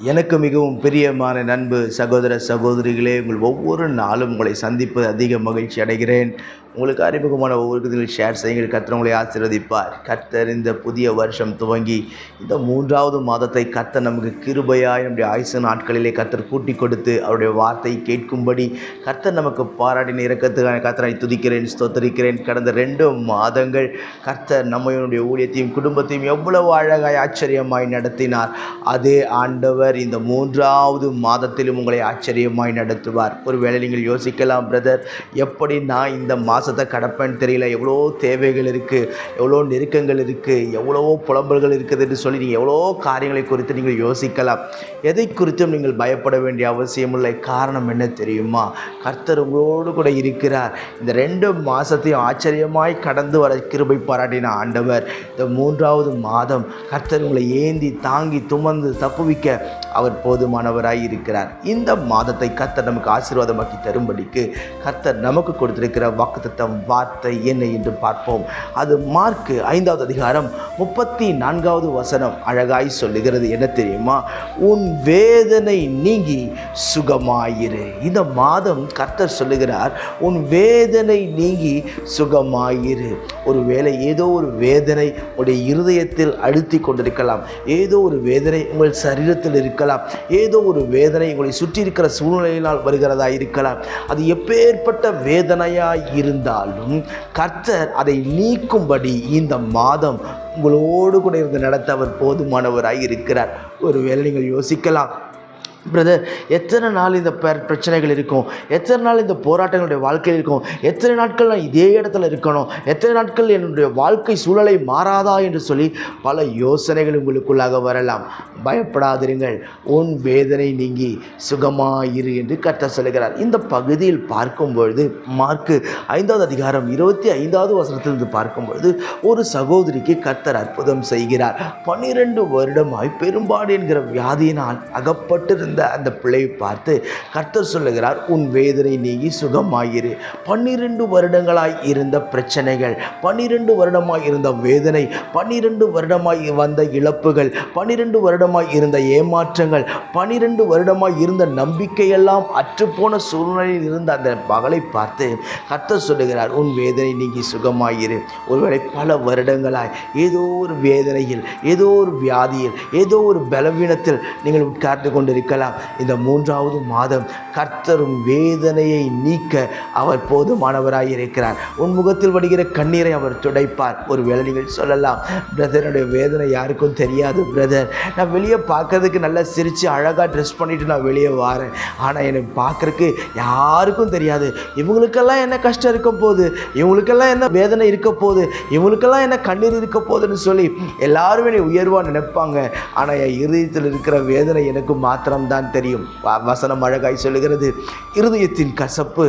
எனக்கு மிகவும் பிரியமான நண்பு சகோதர சகோதரிகளே, உங்கள் ஒவ்வொரு நாளும் உங்களை சந்திப்பது அதிக மகிழ்ச்சி அடைகிறேன். உங்களுக்கு அறிமுகமான ஒவ்வொரு ஷேர் செய்யுங்கள். கர்த்தர் உங்களை ஆசீர்வதிப்பார். கர்த்தர் இந்த புதிய வருஷம் துவங்கி இந்த 3வது மாதத்தை கர்த்தர் நமக்கு கிருபையாய் நம்முடைய ஆயுசு நாட்களிலே கர்த்தர் கூட்டி கொடுத்து அவருடைய வார்த்தை கேட்கும்படி கர்த்தர் நமக்கு பாராட்டின இரக்கத்துக்கான கர்த்தரை துதிக்கிறேன், ஸ்தோத்தரிக்கிறேன். கடந்த 2 மாதங்கள் கர்த்தர் நம்மளுடைய ஊழியத்தையும் குடும்பத்தையும் எவ்வளவு அழகாய் ஆச்சரியமாய் நடத்தினார். அதே ஆண்டவர் இந்த 3வது மாதத்திலும் உங்களை ஆச்சரியமாய் நடத்துவார். ஒருவேளை நீங்கள் யோசிக்கலாம், பிரதர் எப்படி நான் இந்த மாதத்தை கடப்பேன்னு தெரியல, எவ்வளோ தேவைகள் இருக்குது, எவ்வளோ நெருக்கங்கள் இருக்குது, எவ்வளவோ புலம்பல்கள் இருக்குது என்று சொல்லி நீங்கள் எவ்வளோ காரியங்களை குறித்து நீங்கள் யோசிக்கலாம். எதை குறித்தும் நீங்கள் பயப்பட வேண்டிய அவசியம் இல்லை. காரணம் என்ன தெரியுமா? கர்த்தர் உங்களோடு கூட இருக்கிறார். இந்த 2 மாதத்தையும் ஆச்சரியமாய் கடந்து வர கிருபை பாராட்டின ஆண்டவர் இந்த 3வது மாதம் கர்த்தர் உங்களை ஏந்தி தாங்கி துமந்து தப்புவிக்க அவர் போதுமானவராய் இருக்கிறார். இந்த மாதத்தை கர்த்தர் நமக்கு ஆசீர்வாதமாக்கி தரும்படிக்கு கர்த்தர் நமக்கு கொடுத்திருக்கிற வாக்குத்தத்தம் வார்த்தை என்ன என்று பார்ப்போம். அது மார்க்கு 5வது அதிகாரம் 34வது வசனம் அழகாய் சொல்லுகிறது. என்ன தெரியுமா? உன் வேதனை நீங்கி சுகமாயிரு. இந்த மாதம் கர்த்தர் சொல்லுகிறார், உன் வேதனை நீங்கி சுகமாயிரு. ஒருவேளை ஏதோ ஒரு வேதனை உடைய இருதயத்தில் அழுத்தி கொண்டிருக்கலாம், ஏதோ ஒரு வேதனை உங்கள் சரீரத்தில் இருக்கலாம், ஏதோ ஒரு வேதனை உங்களை சுற்றி இருக்கிற சூழ்நிலையினால் வருகிறதா இருக்கலாம். அது எப்பேற்பட்ட வேதனையாய் இருந்தாலும் கர்த்தர் அதை நீக்கும்படி இந்த மாதம் உங்களோடு கூட இருந்து நடத்த அவர் போதுமானவராய் இருக்கிறார். ஒருவேளை நீங்கள் யோசிக்கலாம், பிரதர் எத்தனை நாள் இந்த பிரச்சனைகள் இருக்கும், எத்தனை நாள் இந்த போராட்டங்களுடைய வாழ்க்கையில் இருக்கும், எத்தனை நாட்கள் நான் இதே இடத்துல இருக்கணும், எத்தனை நாட்கள் என்னுடைய வாழ்க்கை சூழலை மாறாதா என்று சொல்லி பல யோசனைகள் உங்களுக்குள்ளாக வரலாம். பயப்படாதிருங்கள், உன் வேதனை நீங்கி சுகமாயிரு என்று கர்த்தர் சொல்லுகிறார். இந்த பகுதியில் பார்க்கும்பொழுது மார்க்கு 5வது அதிகாரம் 25வது வசனத்திலிருந்து பார்க்கும்பொழுது ஒரு சகோதரிக்கு கர்த்தர் அற்புதம் செய்கிறார். 12 வருடமாய் பெரும்பாடு என்கிற வியாதியினால் அகப்பட்டு அந்த பிள்ளையை பார்த்து கர்த்தர் சொல்லுகிறார், உன் வேதனை நீங்கி சுகமாயிரு. 12 வருடங்களாய் இருந்த பிரச்சனைகள், 12 வருடமாய் இருந்த வேதனை, 12 வருடமாய் வந்த இழப்புகள், 12 வருடமாய் இருந்த ஏமாற்றங்கள், 12 வருடமாய் இருந்த நம்பிக்கையெல்லாம் அற்றுப்போன சூழ்நிலையில் இருந்த அந்த மகளை பார்த்து கர்த்தர் சொல்லுகிறார், உன் வேதனை நீங்கி சுகமாயிரு. ஒருவேளை பல வருடங்களாய் ஏதோ ஒரு வேதனையில், ஏதோ ஒரு வியாதியில், ஏதோ ஒரு பலவீனத்தில் நீங்கள் உட்கார்ந்து கொண்டிருக்கலாம். இந்த 3வது மாதம் கர்த்தரும் வேதனையை நீக்க அவர் போதுமானவராய் இருக்கிறார். உன் முகத்தில் வடிகிற கண்ணீரை அவர் துடைப்பார். ஒருவேளை நீங்கள் சொல்லலாம், பிரதருடைய வேதனை யாருக்கும் தெரியாது பிரதர், நான் வெளியே பார்க்கறதுக்கு நல்லா சிரித்து அழகாக ட்ரெஸ் பண்ணிட்டு நான் வெளியே வரேன், ஆனால் எனக்கு பார்க்குறதுக்கு யாருக்கும் தெரியாது. இவங்களுக்கெல்லாம் என்ன கஷ்டம் இருக்க போகுது, இவங்களுக்கெல்லாம் என்ன வேதனை இருக்க போகுது, இவங்களுக்கெல்லாம் என்ன கண்ணீர் இருக்க போகுதுன்னு சொல்லி எல்லாருமே என்னை உயர்வாக நினைப்பாங்க. ஆனால் என் இருதயத்தில் இருக்கிற வேதனை எனக்கு மாத்திரம்தான் தெரியும். வசனம் அழகாய் சொல்லுகிறது, இருதயத்தின் கசப்பு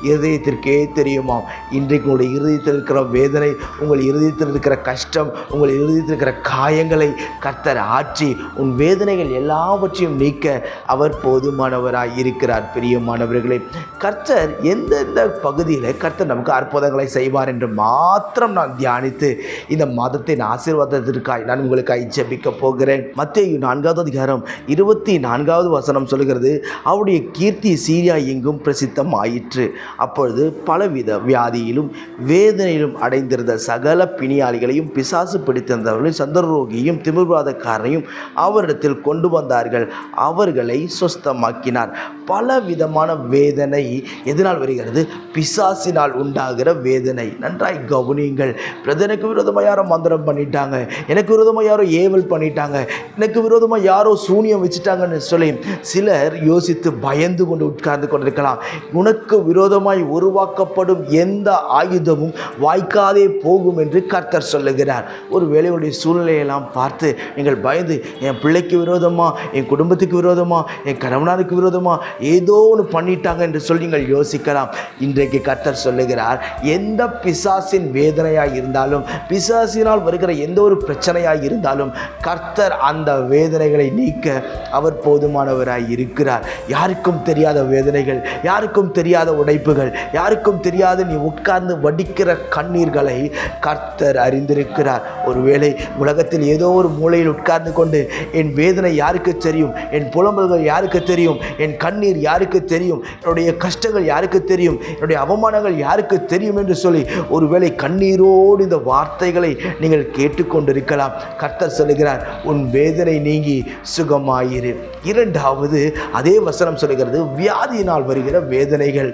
இருதயத்திற்கே தெரியுமாம். இன்றைக்கு உங்களுடைய இருதயத்தில் இருக்கிற வேதனை, உங்கள் இருதயத்தில் இருக்கிற கஷ்டம், உங்கள் இருதயத்தில் இருக்கிற காயங்களை கர்த்தர் ஆற்றி உன் வேதனைகள் எல்லாவற்றையும் நீக்க அவர் போதுமானவராய் இருக்கிறார். பிரியமானவர்களே, கர்த்தர் எந்தெந்த பகுதியில் கர்த்தர் நமக்கு அற்புதங்களை செய்வார் என்று மாத்திரம் நான் தியானித்து இந்த மாதத்தின் ஆசீர்வாதத்திற்காய் நான் உங்களுக்காக ஜெபிக்க போகிறேன். மத்தேயு 4வது அதிகாரம் 24வது வசனம் சொல்லுகிறது, அவருடைய கீர்த்தி சீரியா எங்கும் பிரசித்தம் ஆயிற்று. அப்பொழுது பலவித வியாதியிலும் வேதனையிலும் அடைந்திருந்த சகல பிணியாளிகளையும் பிசாசு பிடித்திருந்தவர்களையும் சந்திரரோகியையும் திமிர்வாதக்காரரையும் அவரிடத்தில் கொண்டு வந்தார்கள். அவர்களை சொஸ்தமாக்கினார். பல விதமான வேதனை எதனால் வருகிறது? பிசாசினால் உண்டாகிற வேதனை. நன்றாய் கவனியுங்கள். பிரதனுக்கு விரோதமாக யாரோ மந்திரம் பண்ணிட்டாங்க, எனக்கு விரோதமாக யாரோ ஏவல் பண்ணிட்டாங்க, எனக்கு விரோதமாக யாரோ சூனியம் வச்சுட்டாங்கன்னு சொல்லி சிலர் யோசித்து பயந்து கொண்டு உட்கார்ந்து கொண்டிருக்கலாம். உனக்கு விரோதமாய் உருவாக்கப்படும் எந்த ஆயுதமும் வாய்க்காதே போகும் என்று கர்த்தர் சொல்லுகிறார். ஒரு வேலையுடைய சூழ்நிலையெல்லாம் பார்த்து நீங்கள் பயந்து, என் பிள்ளைக்கு விரோதமா, என் குடும்பத்துக்கு விரோதமா, என் கணவனாருக்கு விரோதமா ஏதோ ஒன்று பண்ணிட்டாங்க என்று சொல்லி நீங்கள் யோசிக்கலாம். இன்றைக்கு கர்த்தர் சொல்லுகிறார், எந்த பிசாசின் வேதனையாக இருந்தாலும், பிசாசினால் வருகிற எந்த ஒரு பிரச்சனையாக இருந்தாலும் கர்த்தர் அந்த வேதனைகளை நீக்க அவர் போதுமான வல்லமையானவராய் இருக்கிறார். யாருக்கும் தெரியாத வேதனைகள், யாருக்கும் தெரியாத உடைப்புகள், யாருக்கும் தெரியாத நீ உட்கார்ந்து வடிக்கிற கண்ணீர்களை கர்த்தர் அறிந்திருக்கிறார். ஒருவேளை உலகத்தில் ஏதோ ஒரு மூலையில் உட்கார்ந்து கொண்டு என் வேதனை யாருக்கு தெரியும், என் புலம்பல்கள் யாருக்கு தெரியும், என் கண்ணீர் யாருக்கு தெரியும், என்னுடைய கஷ்டங்கள் யாருக்கு தெரியும், என்னுடைய அவமானங்கள் யாருக்கு தெரியும் என்று சொல்லி ஒருவேளை கண்ணீரோடு இந்த வார்த்தைகளை நீங்கள் கேட்டுக்கொண்டிருக்கலாம். கர்த்தர் சொல்லுகிறார், உன் வேதனை நீங்கி சுகமாயிரு. இரண்டாவது அதே வசனம் சொல்லுகிறது, வியாதியினால் வருகிற வேதனைகள்.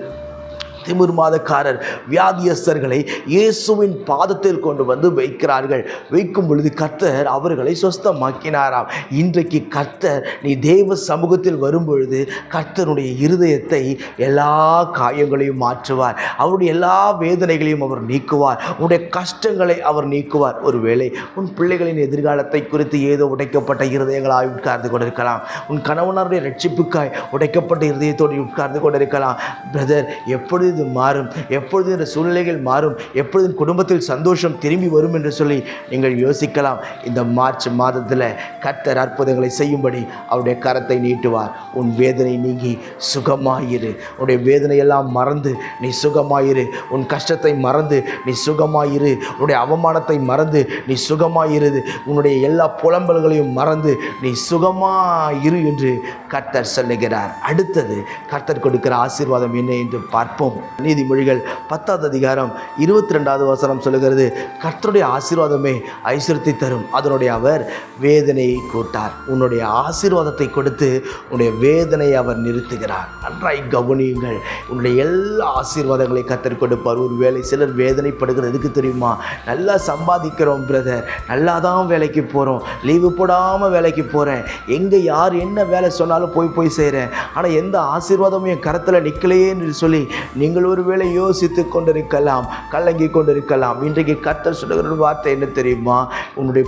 திமிர்மாதக்காரர் வியாதியஸ்தர்களை இயேசுவின் பாதத்தில் கொண்டு வந்து வைக்கிறார்கள். வைக்கும் பொழுது கர்த்தர் அவர்களை சொஸ்தமாக்கினாராம். இன்றைக்கு கர்த்தர் நீ தேவ சமூகத்தில் வரும்பொழுது கர்த்தருடைய இருதயத்தை எல்லா காயங்களையும் மாற்றுவார். அவருடைய எல்லா வேதனைகளையும் அவர் நீக்குவார். உன்னுடைய கஷ்டங்களை அவர் நீக்குவார். ஒருவேளை உன் பிள்ளைகளின் எதிர்காலத்தை குறித்து ஏதோ உடைக்கப்பட்ட இருதயங்களாய் உட்கார்ந்து கொண்டிருக்கலாம். உன் கணவனுடைய ரட்சிப்புக்காய் உடைக்கப்பட்ட இருதயத்தோடு உட்கார்ந்து கொண்டிருக்கலாம். பிரதர், எப்பொழுது இது மாறும், எப்பொழுது இந்த சூழ்நிலைகள் மாறும், எப்பொழுது குடும்பத்தில் சந்தோஷம் திரும்பி வரும் என்று சொல்லி நீங்கள் யோசிக்கலாம். இந்த மார்ச் மாதத்தில் கர்த்தர் அற்புதங்களை செய்யும்படி அவருடைய கரத்தை நீட்டுவார். உன் வேதனை நீங்கி சுகமாயிரு. உன்னுடைய வேதனையெல்லாம் மறந்து நீ சுகமாயிரு. உன் கஷ்டத்தை மறந்து நீ சுகமாயிரு. உன்னுடைய அவமானத்தை மறந்து நீ சுகமாயிரு. உன்னுடைய எல்லா புலம்பல்களையும் மறந்து நீ சுகமாயிரு என்று கர்த்தர் சொல்லுகிறார். அடுத்தது கர்த்தர் கொடுக்கிற ஆசீர்வாதம் என்ன என்று பார்ப்போம். நீதிமொழிகள் 10வது அதிகாரம் 22வது வசனம் சொல்லுகிறது, கர்த்தருடைய ஆசீர்வாதமே ஐஸ்வர்யத்தை தரும், அதனுடைய அவர் வேதனையை கூட்டார். உன்னுடைய ஆசீர்வாதத்தை கொடுத்து உன்னுடைய வேதனையை அவர் நிறுத்துகிறார். நன்றாய் கவனியுங்கள். உன்னுடைய எல்லா ஆசீர்வாதங்களை கர்த்தர் கொடுப்பார். ஒரு வேளை சிலர் வேதனைப்படுகிறது எதுக்கு தெரியுமா? நல்லா சம்பாதிக்கிறோம் பிரதர், நல்லா தான் வேலைக்கு போகிறோம், லீவு போடாமல் வேலைக்கு போகிறேன், எங்கே யார் என்ன வேலை சொன்னாலும் போய் செய்கிறேன், ஆனால் எந்த ஆசீர்வாதமும் என் கரத்தில் நிற்கலையே என்று சொல்லி நீங்கள் ஒருவேளை யோசித்து கொண்டிருக்கலாம், கலங்கி கொண்டிருக்கலாம். இன்றைக்கு கர்த்தர் சொல்லுகிற வார்த்தை என்ன தெரியுமா? உன்னுடைய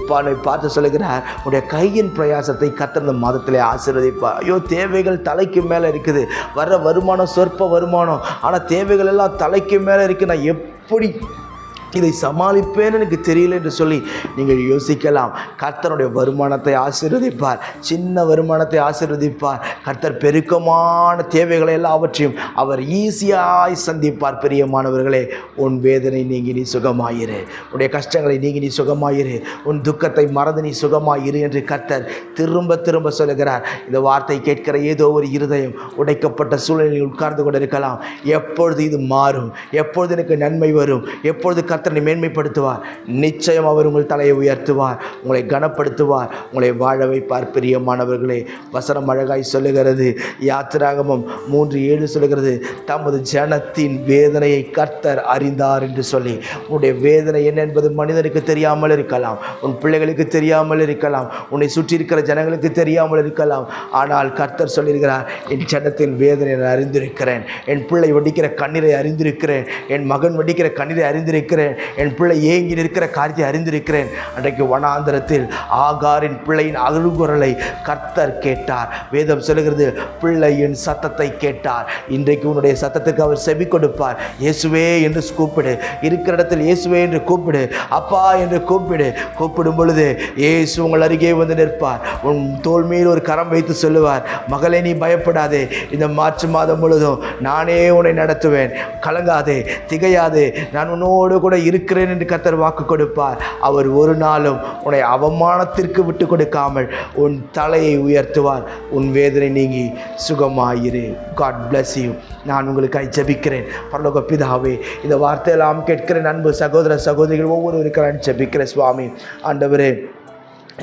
பார்த்து சொல்லுகிறார், உன்னுடைய கையின் பிரயாசத்தை கர்த்தர் இந்த மாதத்திலே ஆசீர்வதிப்பார். ஐயோ, தேவைகள் தலைக்கு மேலே இருக்குது, வர்ற வருமானம் சொற்ப வருமானம், ஆனால் தேவைகள் எல்லாம் தலைக்கு மேலே இருக்குது, நான் எப்படி இதை சமாளிப்பேன்னு எனக்கு தெரியல என்று சொல்லி நீங்கள் யோசிக்கலாம். கர்த்தருடைய வருமானத்தை ஆசீர்வதிப்பார். சின்ன வருமானத்தை ஆசீர்வதிப்பார். கர்த்தர் பெருக்கமான தேவைகளை எல்லாவற்றையும் அவர் ஈஸியாய் சந்திப்பார். பிரியமானவர்களே, உன் வேதனை நீங்கி நீ சுகமாயிரு, உன்னுடைய கஷ்டங்களை நீங்கி நீ சுகமாயிரு, உன் துக்கத்தை மறந்து நீ சுகமாயிரு என்று கர்த்தர் திரும்ப திரும்ப சொல்லுகிறார். இந்த வார்த்தை கேட்கிற ஏதோ ஒரு இருதயம் உடைக்கப்பட்ட சூழ்நிலையில் உட்கார்ந்து கொண்டிருக்கலாம். எப்பொழுது இது மாறும், எப்பொழுது எனக்கு நன்மை வரும், எப்பொழுது கர்த்தரை மேன்மைப்படுத்துவார். நிச்சயம் அவர் உங்கள் தலையை உயர்த்துவார், உங்களை கனப்படுத்துவார், உங்களை வாழ வைப்பார். பிரியமானவர்களே, வசனம் அழகாய் சொல்லுகிறது. யாத்திராகமம் 3:7 சொல்லுகிறது, தமது ஜனத்தின் வேதனையை கர்த்தர் அறிந்தார் என்று சொல்லி. உன்னுடைய வேதனை என்ன என்பது மனிதனுக்கு தெரியாமல் இருக்கலாம், உன் பிள்ளைகளுக்கு தெரியாமல் இருக்கலாம், உன்னை சுற்றி இருக்கிற ஜனங்களுக்கு தெரியாமல் இருக்கலாம். ஆனால் கர்த்தர் சொல்லியிருக்கிறார், என் ஜனத்தின் வேதனை நான் அறிந்திருக்கிறேன், என் பிள்ளை வடிக்கிற கண்ணீரை அறிந்திருக்கிறேன், என் மகன் வடிக்கிற கண்ணீரை அறிந்திருக்கிறேன், என் பிள்ளை ஏங்கி நிற்கிற காரியத்தை அறிந்திருக்கிறேன். அன்றைக்கு வனாந்தரத்தில் ஆகாரின் பிள்ளையின் அழுகுரலை கர்த்தர் கேட்டார். வேதம் சொல்லுகிறது, பிள்ளையின் சத்தத்தை கேட்டார். இன்றைக்கு உன்னுடைய சத்தத்துக்கு அவர் செவி கொடுப்பார். இயேசுவே என்று கூப்பிடு, இருக்கிற இடத்தில் இயேசுவே என்று கூப்பிடு, அப்பா என்று கூப்பிடு. கூப்பிடும் பொழுது இயேசு உங்கள் அருகே வந்து நிற்பார். உன் தோள் மேல் ஒரு கரம் வைத்து சொல்லுவார், மகளே நீ பயப்படாதே, இந்த மார்ச் மாதம் முழுதும் நானே உன்னை நடத்துவேன், கலங்காதே, திகையாதே, நான் உன்னோடு கூட இருக்கிறேன் என்று கர்த்தர் வாக்கு கொடுப்பார். அவர் ஒரு நாளும் உன்னை அவமானத்திற்கு விட்டு கொடுக்காமல் உன் தலையை உயர்த்துவார். உன் வேதனை நீங்கி சுகமாயிரு. God bless you. நான் உங்களுக்காக ஜெபிக்கிறேன். பரலோக பிதாவே, இந்த வார்த்தையெல்லாம் கேட்கிற அன்பு சகோதர சகோதரிகள் ஒவ்வொருவருக்காக ஜெபிக்கிறேன். சுவாமி ஆண்டவரே,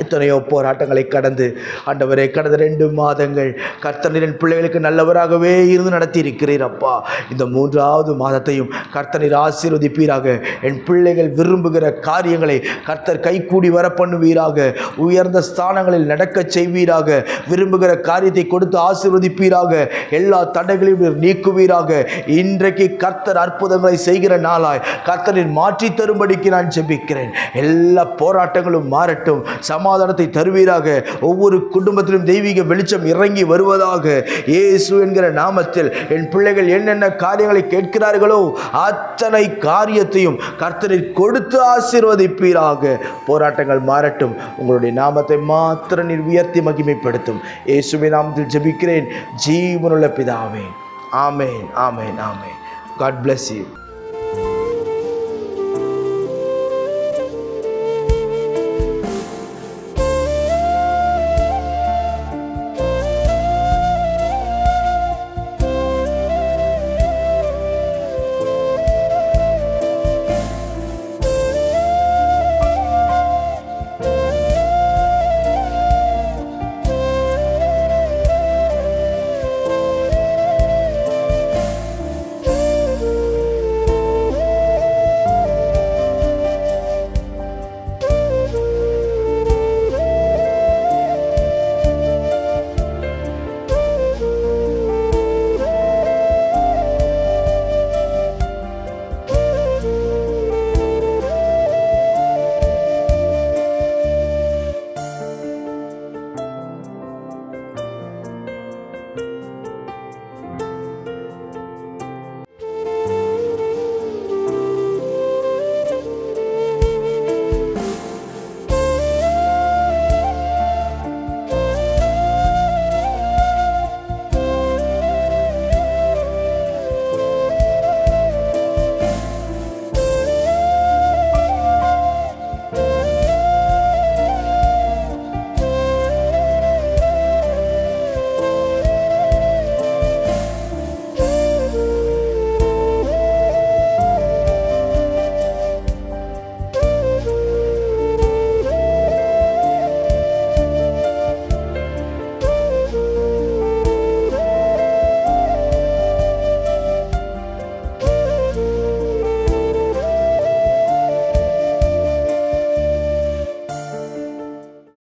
எத்தனையோ போராட்டங்களை கடந்து ஆண்டவரே, கடந்த 2 மாதங்கள் கர்த்தரின் பிள்ளைகளுக்கு நல்லவராகவே இருந்து நடத்தி இருக்கிறீர் அப்பா. இந்த 3வது மாதத்தையும் கர்த்தர் ஆசீர்வதிப்பீராக. என் பிள்ளைகள் விரும்புகிற காரியங்களை கர்த்தர் கைகூடி வர பண்ணுவீராக. உயர்ந்த ஸ்தானங்களில் நடக்க செய்வீராக. விரும்புகிற காரியத்தை கொடுத்து ஆசீர்வதிப்பீராக. எல்லா தடைகளையும் நீக்குவீராக. இன்றைக்கு கர்த்தர் அற்புதங்களை செய்கிற நாளாய் கர்த்தரின் மாற்றி தரும்படிக்கு நான் ஜெபிக்கிறேன். எல்லா போராட்டங்களும் மாறட்டும், சமாதானத்தை தருவீராக. ஒவ்வொரு குடும்பத்திலும் தெய்வீக வெளிச்சம் இறங்கி வருவதாக. இயேசு என்கிற நாமத்தில் என் பிள்ளைகள் என்னென்ன காரியங்களை கேட்கிறார்களோ அத்தனை காரியத்தையும் கர்த்தரில் கொடுத்து ஆசீர்வதிப்பீராக. போராட்டங்கள் மாறட்டும். உங்களுடைய நாமத்தை மாத்திரம் நீர் உயர்த்தி மகிமைப்படுத்தும். இயேசுவின் நாமத்தில் ஜெபிக்கிறேன் ஜீவனுள்ள பிதாவே. ஆமென், ஆமென், ஆமென். God bless you.